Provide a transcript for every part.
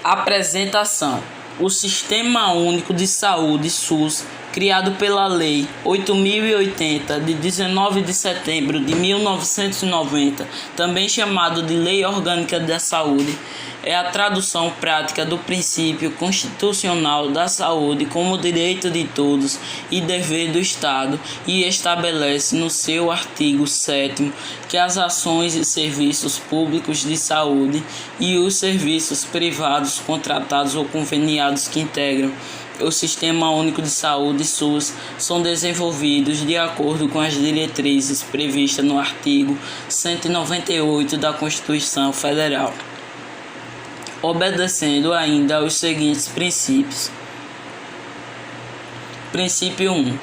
Apresentação: o Sistema Único de Saúde (SUS), criado pela Lei 8.080, de 19 de setembro de 1990, também chamado de Lei Orgânica da Saúde, é a tradução prática do princípio constitucional da saúde como direito de todos e dever do Estado, e estabelece no seu artigo 7º que as ações e serviços públicos de saúde e os serviços privados contratados ou conveniados que integram o Sistema Único de Saúde (SUS) são desenvolvidos de acordo com as diretrizes previstas no artigo 198 da Constituição Federal, obedecendo ainda aos seguintes princípios. Princípio 1.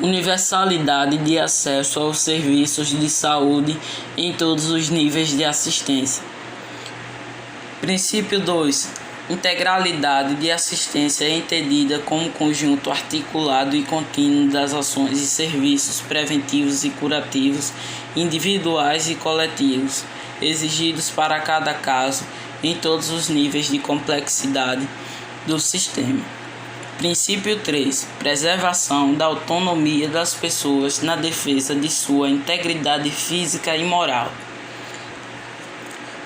Universalidade de acesso aos serviços de saúde em todos os níveis de assistência. Princípio 2. Integralidade de assistência entendida como conjunto articulado e contínuo das ações e serviços preventivos e curativos, individuais e coletivos, exigidos para cada caso, em todos os níveis de complexidade do sistema. Princípio 3. Preservação da autonomia das pessoas na defesa de sua integridade física e moral.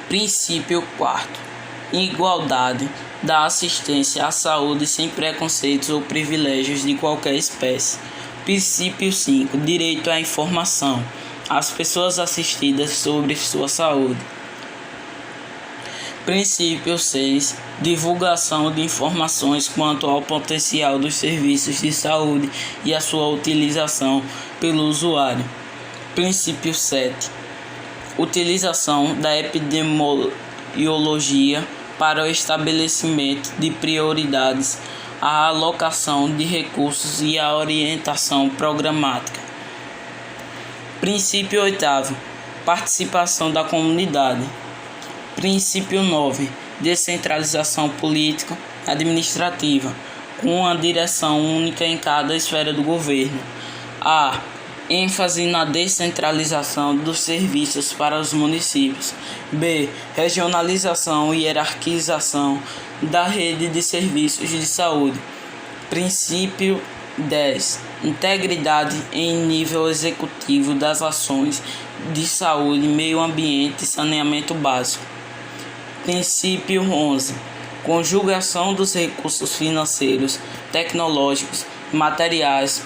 Princípio 4. Igualdade da assistência à saúde sem preconceitos ou privilégios de qualquer espécie. Princípio 5. Direito à informação às pessoas assistidas sobre sua saúde. Princípio 6. Divulgação de informações quanto ao potencial dos serviços de saúde e a sua utilização pelo usuário. Princípio 7. Utilização da epidemiologia para o estabelecimento de prioridades, a alocação de recursos e a orientação programática. Princípio 8. Participação da comunidade. Princípio 9. Descentralização político-administrativa, com uma direção única em cada esfera do governo. A. ênfase na descentralização dos serviços para os municípios. B. Regionalização e hierarquização da rede de serviços de saúde. Princípio 10. Integridade em nível executivo das ações de saúde, meio ambiente e saneamento básico. Princípio 11. Conjugação dos recursos financeiros, tecnológicos, materiais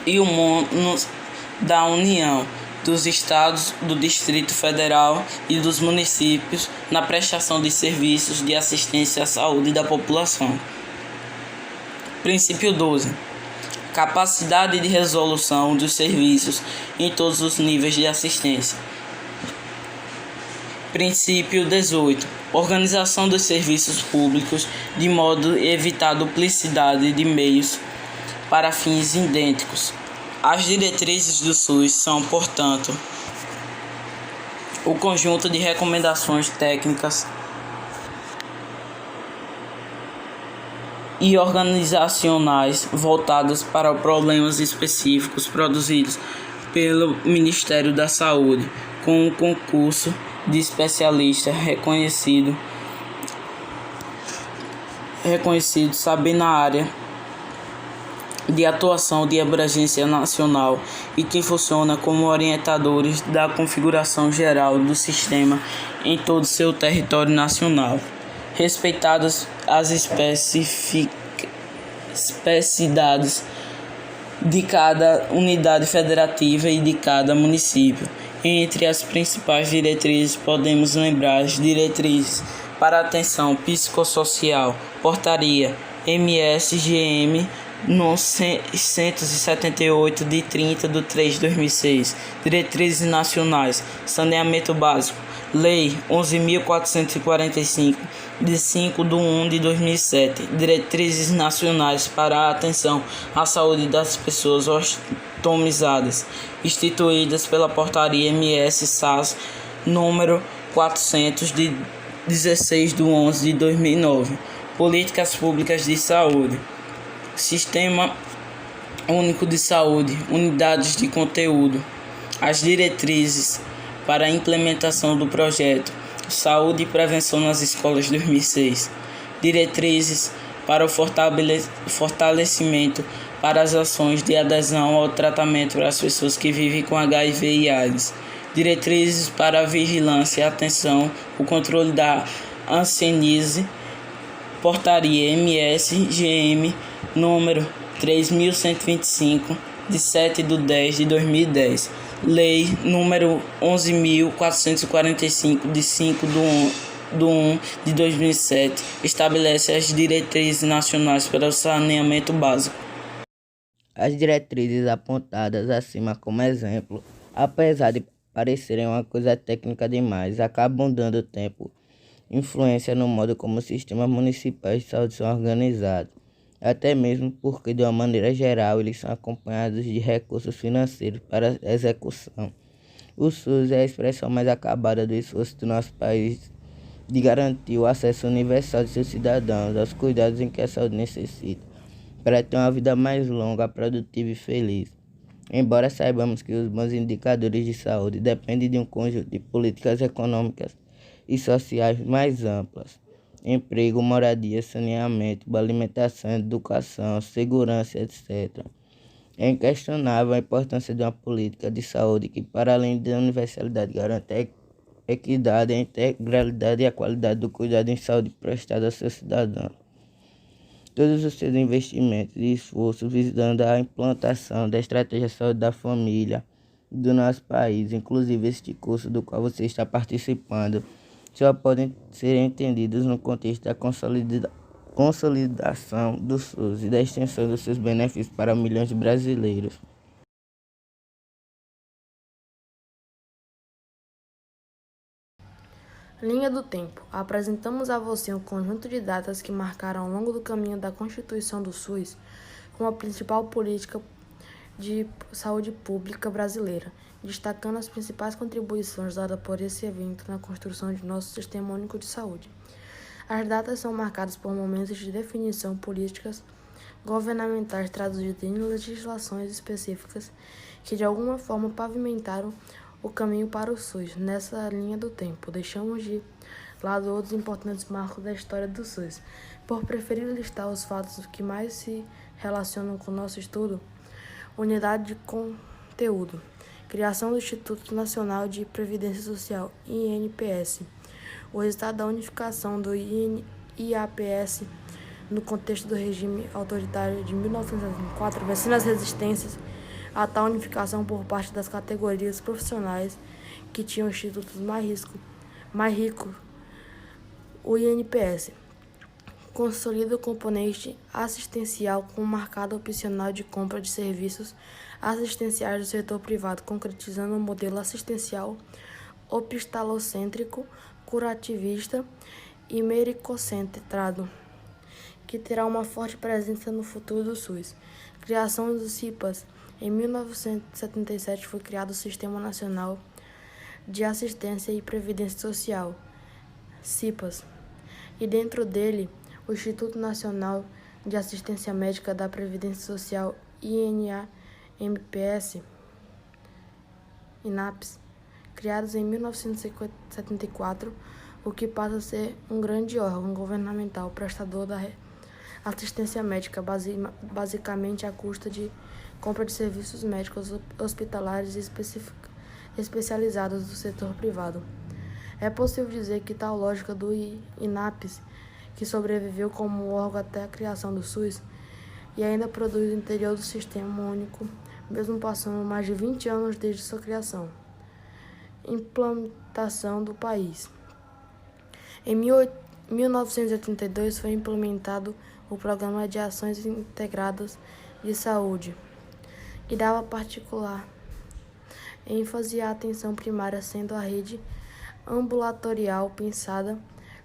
e humanos da União, dos Estados, do Distrito Federal e dos municípios na prestação de serviços de assistência à saúde da população. Princípio 12. Capacidade de resolução dos serviços em todos os níveis de assistência. Princípio 18. Organização dos serviços públicos de modo a evitar duplicidade de meios para fins idênticos. As diretrizes do SUS são, portanto, o conjunto de recomendações técnicas e organizacionais voltadas para problemas específicos produzidos pelo Ministério da Saúde, com um concurso de especialistas reconhecido saber na área de atuação de abrangência nacional e que funciona como orientadores da configuração geral do sistema em todo seu território nacional, respeitadas as especificidades de cada unidade federativa e de cada município. Entre as principais diretrizes podemos lembrar as diretrizes para a atenção psicossocial, portaria MSGM no 178 de 30 de 3 de 2006, diretrizes nacionais, saneamento básico, Lei 11.445 de 5 de 1 de 2007, diretrizes nacionais para a atenção à saúde das pessoas ostomizadas, instituídas pela portaria MS-SAS número 400 de 16 de 11 de 2009, políticas públicas de saúde. Sistema Único de Saúde, unidades de conteúdo, as diretrizes para a implementação do projeto, Saúde e Prevenção nas Escolas 2006. Diretrizes para o fortalecimento para as ações de adesão ao tratamento para as pessoas que vivem com HIV e AIDS. Diretrizes para a vigilância e atenção, o controle da hanseníase, Portaria MS-GM número 3.125, de 7/10/2010. Lei número 11.445, de 5/1/2007, estabelece as diretrizes nacionais para o saneamento básico. As diretrizes apontadas acima como exemplo, apesar de parecerem uma coisa técnica demais, acabam dando tempo influência no modo como os sistemas municipais de saúde são organizados, até mesmo porque, de uma maneira geral, eles são acompanhados de recursos financeiros para execução. O SUS é a expressão mais acabada do esforço do nosso país de garantir o acesso universal de seus cidadãos aos cuidados em que a saúde necessita, para ter uma vida mais longa, produtiva e feliz. Embora saibamos que os bons indicadores de saúde dependem de um conjunto de políticas econômicas e sociais mais amplas: emprego, moradia, saneamento, alimentação, educação, segurança, etc. É inquestionável a importância de uma política de saúde que, para além da universalidade, garante a equidade, a integralidade e a qualidade do cuidado em saúde prestado aos seus cidadãos. Todos os seus investimentos e esforços visando a implantação da estratégia de saúde da família do nosso país, inclusive este curso do qual você está participando, só podem ser entendidos no contexto da consolidação do SUS e da extensão dos seus benefícios para milhões de brasileiros. Linha do tempo. Apresentamos a você um conjunto de datas que marcaram ao longo do caminho da constituição do SUS como a principal política de saúde pública brasileira, destacando as principais contribuições dadas por esse evento na construção de nosso Sistema Único de Saúde. As datas são marcadas por momentos de definição políticas governamentais traduzidas em legislações específicas que de alguma forma pavimentaram o caminho para o SUS. Nessa linha do tempo, deixamos de lado outros importantes marcos da história do SUS. Por preferir listar os fatos que mais se relacionam com o nosso estudo: unidade de conteúdo, criação do Instituto Nacional de Previdência Social, INPS, o resultado da unificação do IAPS no contexto do regime autoritário de 1974, vencendo as resistências a tal unificação por parte das categorias profissionais que tinham institutos mais ricos. O INPS consolida o componente assistencial com um marcado opcional de compra de serviços assistenciais do setor privado, concretizando um modelo assistencial hospitalocêntrico, curativista e meritocêntrico, que terá uma forte presença no futuro do SUS. Criação dos CIPAS. Em 1977 foi criado o Sistema Nacional de Assistência e Previdência Social, CIPAS, e dentro dele o Instituto Nacional de Assistência Médica da Previdência Social, INAMPS, criados em 1974, o que passa a ser um grande órgão governamental prestador da assistência médica, basicamente à custa de compra de serviços médicos hospitalares especializados do setor privado. É possível dizer que tal lógica do INAPS, que sobreviveu como órgão até a criação do SUS e ainda produz o interior do Sistema Único, mesmo passando mais de 20 anos desde sua criação. Implantação do país. Em 1982 foi implementado o Programa de Ações Integradas de Saúde, que dava particular ênfase à atenção primária, sendo a rede ambulatorial pensada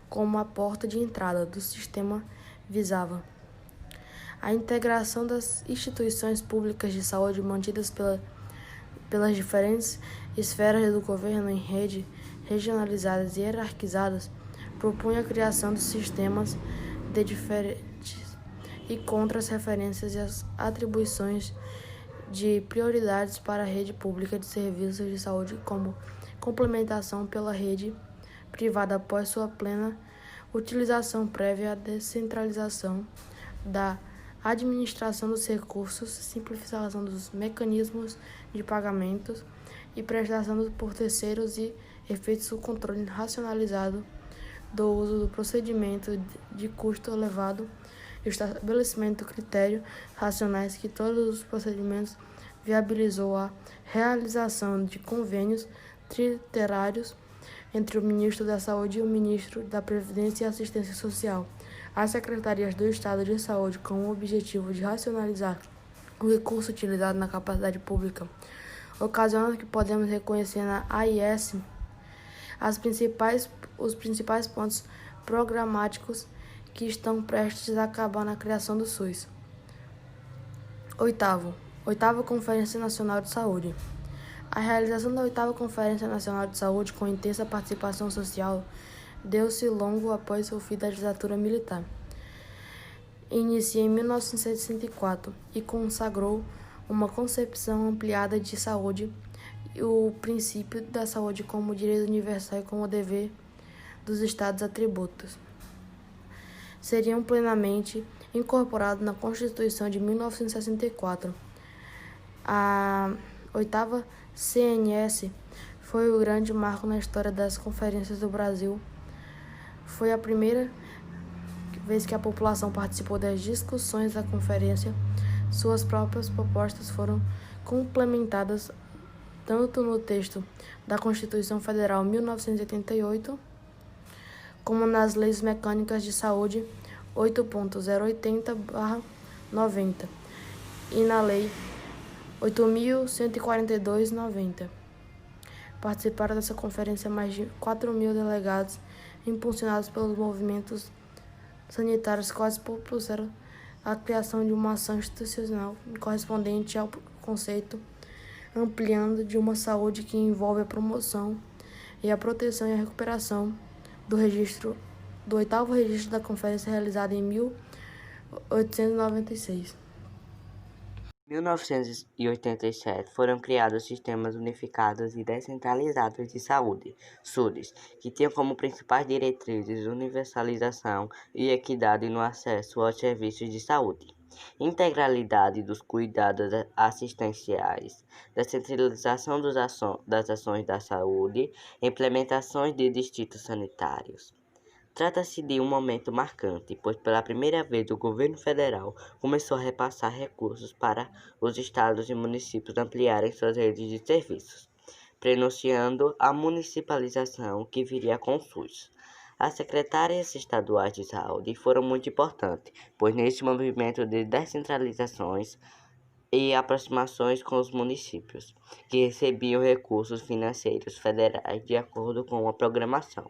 como a porta de entrada do sistema. Visava a integração das instituições públicas de saúde mantidas pelas diferentes esferas do governo em rede regionalizadas e hierarquizadas, propunha a criação de sistemas de diferentes e contra as referências e as atribuições de prioridades para a rede pública de serviços de saúde, como complementação pela rede privada após sua plena utilização prévia à descentralização da administração dos recursos, simplificação dos mecanismos de pagamentos e prestação por terceiros e efeitos do controle racionalizado do uso do procedimento de custo elevado, estabelecimento de critérios racionais que todos os procedimentos viabilizou a realização de convênios trilaterais entre o Ministro da Saúde e o Ministro da Previdência e Assistência Social. As Secretarias do Estado de Saúde, com o objetivo de racionalizar o recurso utilizado na capacidade pública, ocasionando que podemos reconhecer na AIS os principais pontos programáticos que estão prestes a acabar na criação do SUS. Oitava Conferência Nacional de Saúde. A realização da 8ª Conferência Nacional de Saúde, com intensa participação social, deu-se logo após o fim da ditadura militar. Inicia em 1964 e consagrou uma concepção ampliada de saúde e o princípio da saúde como direito universal e como dever dos Estados atributos. Seriam plenamente incorporados na Constituição de 1964. A 8ª CNS foi o grande marco na história das conferências do Brasil. Foi a primeira vez que a população participou das discussões da conferência. Suas próprias propostas foram complementadas tanto no texto da Constituição Federal 1988, como nas Leis Mecânicas de Saúde 8.080/90 e na Lei 8.142/90. Participaram dessa conferência mais de 4.000 delegados, impulsionados pelos movimentos sanitários, quase propuseram a criação de uma ação institucional correspondente ao conceito ampliando de uma saúde que envolve a promoção e a proteção e a recuperação do 8º registro da conferência realizado em 1896. Em 1987 foram criados sistemas unificados e descentralizados de saúde, SUDES, que tinham como principais diretrizes universalização e equidade no acesso aos serviços de saúde, integralidade dos cuidados assistenciais, descentralização das ações da saúde, implementações de distritos sanitários. Trata-se de um momento marcante, pois pela primeira vez o governo federal começou a repassar recursos para os estados e municípios ampliarem suas redes de serviços, prenunciando a municipalização que viria com o SUS. As secretárias estaduais de saúde foram muito importantes, pois nesse movimento de descentralizações e aproximações com os municípios, que recebiam recursos financeiros federais de acordo com a programação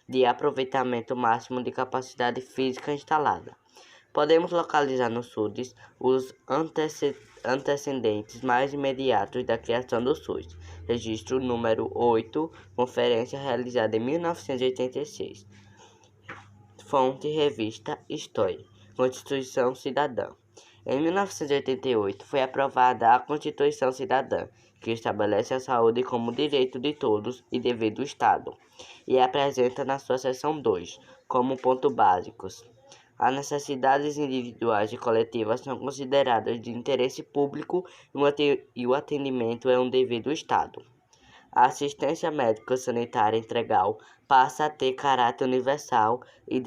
de aproveitamento máximo de capacidade física instalada. Podemos localizar no SUDES os antecedentes mais imediatos da criação do SUS. Registro número 8, conferência realizada em 1986. Fonte, revista História. Constituição Cidadã. Em 1988 foi aprovada a Constituição Cidadã, que estabelece a saúde como direito de todos e dever do Estado, e apresenta na sua seção 2, como pontos básicos: as necessidades individuais e coletivas são consideradas de interesse público e o atendimento é um dever do Estado. A assistência médico-sanitária integral passa a ter caráter universal e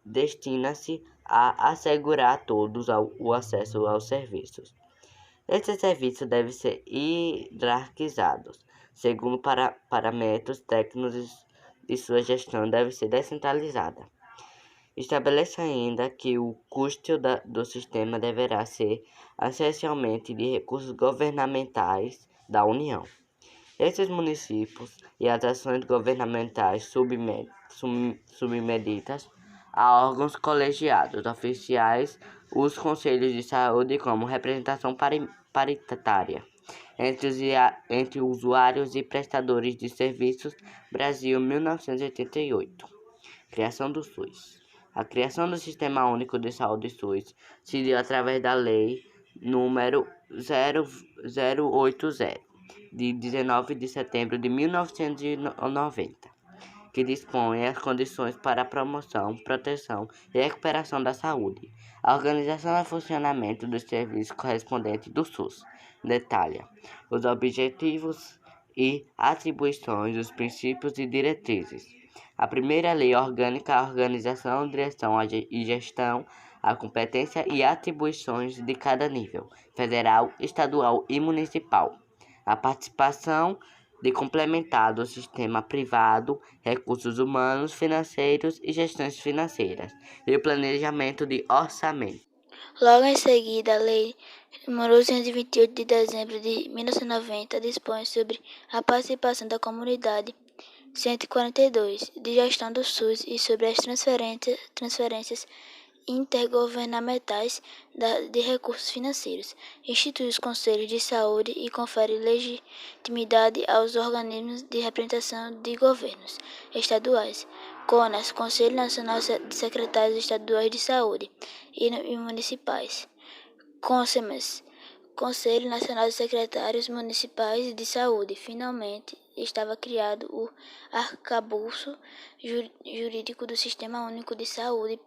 destina-se a assegurar a todos o acesso aos serviços. Esses serviços devem ser hierarquizados, segundo parâmetros técnicos e sua gestão deve ser descentralizada. Estabelece ainda que o custo do sistema deverá ser essencialmente de recursos governamentais da União. Esses municípios e as ações governamentais submetidas a órgãos colegiados oficiais, os conselhos de saúde como representação paritária entre usuários e prestadores de serviços. Brasil, 1988. Criação do SUS. A criação do Sistema Único de Saúde SUS se deu através da Lei número 0080, de 19 de setembro de 1990, que dispõem as condições para a promoção, proteção e recuperação da saúde. A organização e funcionamento dos serviços correspondentes do SUS detalha os objetivos e atribuições, os princípios e diretrizes. A primeira lei orgânica, a organização, direção e gestão, a competência e atribuições de cada nível, federal, estadual e municipal. A participação de complementar do sistema privado, recursos humanos, financeiros e gestões financeiras, e o planejamento de orçamento. Logo em seguida, a Lei nº 228 de dezembro de 1990 dispõe sobre a participação da comunidade 142 de gestão do SUS e sobre as transferências intergovernamentais de recursos financeiros, institui os conselhos de saúde e confere legitimidade aos organismos de representação de governos estaduais, CONAS, Conselho Nacional de Secretários Estaduais de Saúde e municipais, CONSEMES, Conselho Nacional de Secretários Municipais de Saúde. Finalmente, estava criado o arcabouço jurídico do Sistema Único de Saúde.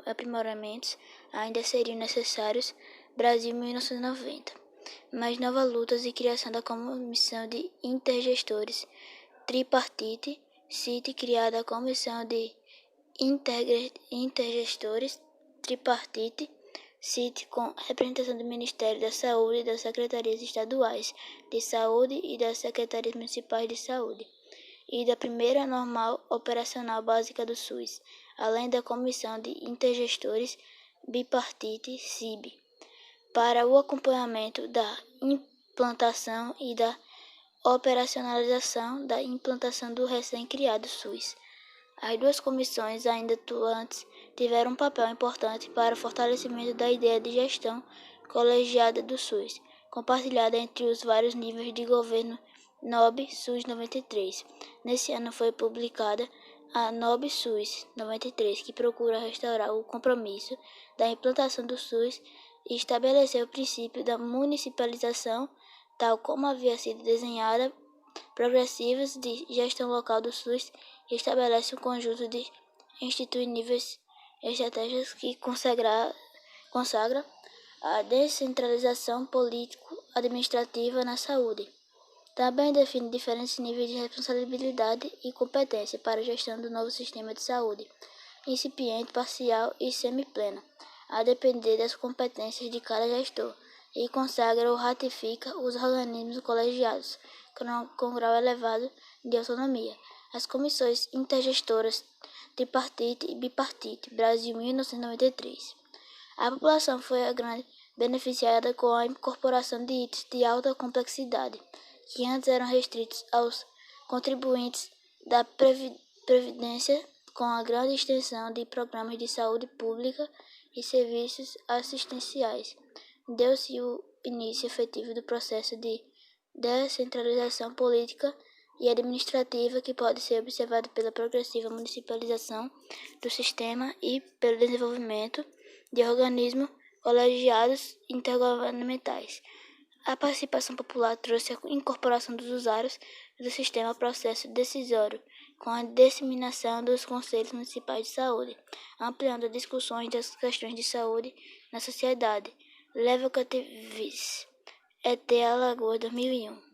Aprimoramentos ainda seriam necessários. Brasil 1990. Mais novas lutas e criação da Comissão de Intergestores Tripartite, CIT, criada a Comissão de Intergestores Tripartite, CIT, com representação do Ministério da Saúde, das Secretarias Estaduais de Saúde e das Secretarias Municipais de Saúde, e da primeira normal operacional básica do SUS, além da Comissão de Intergestores Bipartite, CIB, para o acompanhamento da implantação e da operacionalização da implantação do recém-criado SUS. As duas comissões ainda atuantes tiveram um papel importante para o fortalecimento da ideia de gestão colegiada do SUS, compartilhada entre os vários níveis de governo NOB SUS 93. Nesse ano foi publicada a NOB SUS 93, que procura restaurar o compromisso da implantação do SUS e estabelecer o princípio da municipalização, tal como havia sido desenhada, progressivas de gestão local do SUS, e estabelece um conjunto de institui níveis estratégias que consagra a descentralização político-administrativa na saúde. Também define diferentes níveis de responsabilidade e competência para a gestão do novo sistema de saúde, incipiente, parcial e semiplena, a depender das competências de cada gestor, e consagra ou ratifica os organismos colegiados com grau elevado de autonomia. As comissões intergestoras tripartite e bipartite, Brasil 1993. A população foi a grande beneficiada com a incorporação de itens de alta complexidade, que antes eram restritos aos contribuintes da Previdência, com a grande extensão de programas de saúde pública e serviços assistenciais. Deu-se o início efetivo do processo de descentralização política e administrativa, que pode ser observado pela progressiva municipalização do sistema e pelo desenvolvimento de organismos colegiados intergovernamentais. A participação popular trouxe a incorporação dos usuários do sistema ao processo decisório, com a disseminação dos conselhos municipais de saúde, ampliando as discussões das questões de saúde na sociedade. Leva Cativis, ET Alagoas 2001.